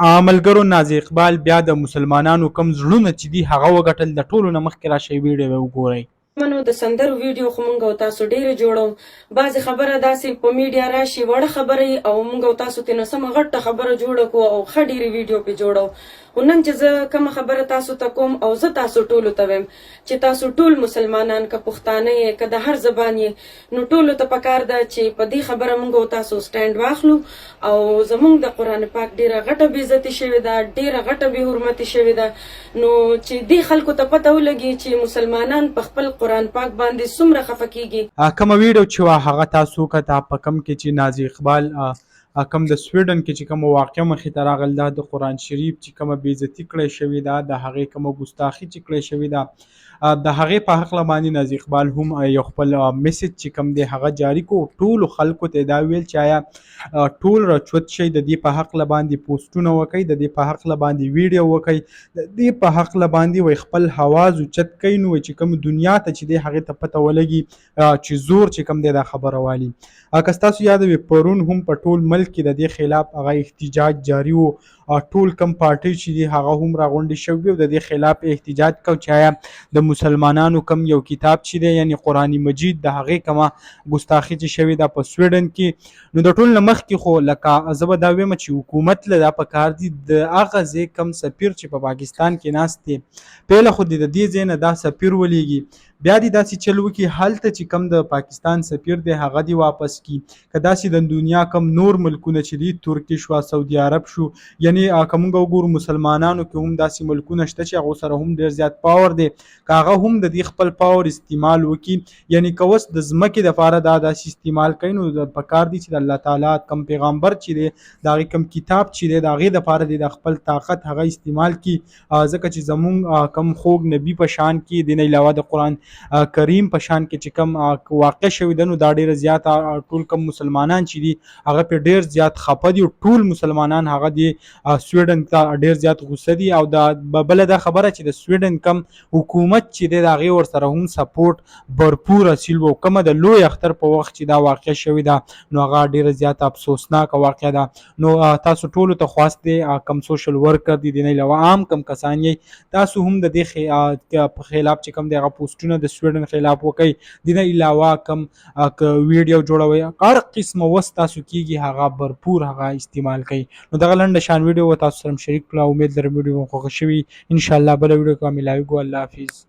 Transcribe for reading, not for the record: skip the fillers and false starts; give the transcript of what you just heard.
ملګرو نازي اقبال بیا د مسلمانانو کم زړونه چې دي هغه وګټل. د ټولو نه مخکې راشئ ویډیو وګورئ. منو د سندرو ویډیو خو مونږ او تاسو ډیره جوړو. بعضې خبره داسې په میډیا راشي وړه خبره او مونږ او تاسو ترې نه سمه غټه خبره جوړه کړو او ښه ډېرې ویډیو پې جوړو. خو نن چې زه کومه خبره تاسو ته کوم او زه تاسو ټولو ته وایم چې تاسو ټول مسلمانان که پښتانه یې که د هر زبان یې نو ټولو ته پکار ده چې په دې خبره مونږ او تاسو سټینډ واخلو او زمونږ د قرآن پاک ډیره غټه بېعزتي شوې ده، ډیره غټه بې حرمتي شوې ده. نو چې دې خلکو ته پته ولګي چې مسلمانان په خپل قرآن پاک باندې څومره خفه کیږي. کومه ویډیو چې وه هغه تاسو کته په کم کې چې نازي اقبال کم د سویډن کې چې کومه واقعه مخې ته راغله دا د قرآن شریف چې کومه بېعزتي کړې شوې ده، د هغې کومه ګستاخي چې کړې شوې ده، د هغې په هکله باندې نازي اقبال هم یو خپل میسج چې کوم دی هغه جاري کړو. ټولو خلکو ته دا ویل چې آیا ټول راچوت شئ، د دې په هکله باندې پوسټونه وکئ، د دې په هکله باندې ویډیو وکئ، د دې په هکله باندې وایي خپل حواز اوچت کئ، نو چې کوم دنیا ته چې دی هغې ته پته ولګي چې زور چې کوم دی دا خبره والي. که ستاسو یاد وي پرون هم په ټول ملک کې د دې خلاف هغه احتجاج جاري و. ټول کم پارټۍ چې دي هغه هم راغونډې شوي او د دې خلاف احتجاج کو چې آیا د مسلمانانو کم یو کتاب چې دی یعنې قرآن مجید د هغې کومه ګستاخي چې شوې ده په سویډن کې. نو د ټول نه مخکې خو لکه زه به دا ویم چې حکومت له دا پکار دي د هغه ځای کم سفیر چې په پاکستان کې ناست دی پهله خو د دې ځای نه دا سفیر ولیږي، بیا دې داسې چل وکړي هلته چې کم د پاکستان سفیر دی هغه دې واپس کړي. که داسې د دنیا کم نور ملکونه چې دي ترکي شو، سعودي عرب شو، یعنې که موږ وګورو مسلمانانو کې هم داسې ملکونه شته چې هغو سره هم ډېر زیات پاور دی، که هغه هم د دې خپل پاور استعمال وکړي، یعنې که اوس د ځمکې دپاره دا داسې استعمال کوي نو د پکار دي چې د الله تعالی کم پیغمبر چې دی د هغې کم کتاب چې دی د هغې دپاره دی د خپل طاقت هغه استعمال کړي، ځکه چې زمونږ کم خوږ نبي په شان کې دې نه علاوه د قرآن کریم په شان کې چې کم واقع شوي ده نو دا ډېره زیاته ټول کم مسلمانان چې دي هغه پې ډېر زیات خفه دي، ټول مسلمانان هغه د سویډن ته ډېر زیات غوسه دي. او دا بله دا خبره چې د سویډن کم حکومت چې دی د هغې ورسره هم سپورټ भरपूर حاصل و. کومه د لوی اختر په وخت چې دا واقع شوې ده نو هغه ډېره زیاته افسوسناکه واقع ده. نو تاسو ټولو ته خواست دی کم سوشل ورکر دي د نه علاوه عام کم کسان یې تاسو هم د دې په خلاف چې کوم دی هغه پوسټونه د سویډن خلاف وکئ، د نه علاوه کم ویډیو جوړوئ، هر قسمه وس تاسو کېږي هغه भरपूर هغه استعمال کوئ. نو دغه لنډه شان ویډیو تاسو سره شریک کړه. امید لرم ویډیو مو خوښه شوي. انشاءالله بله ویډیو کې به ملاویږو. الله حافظ.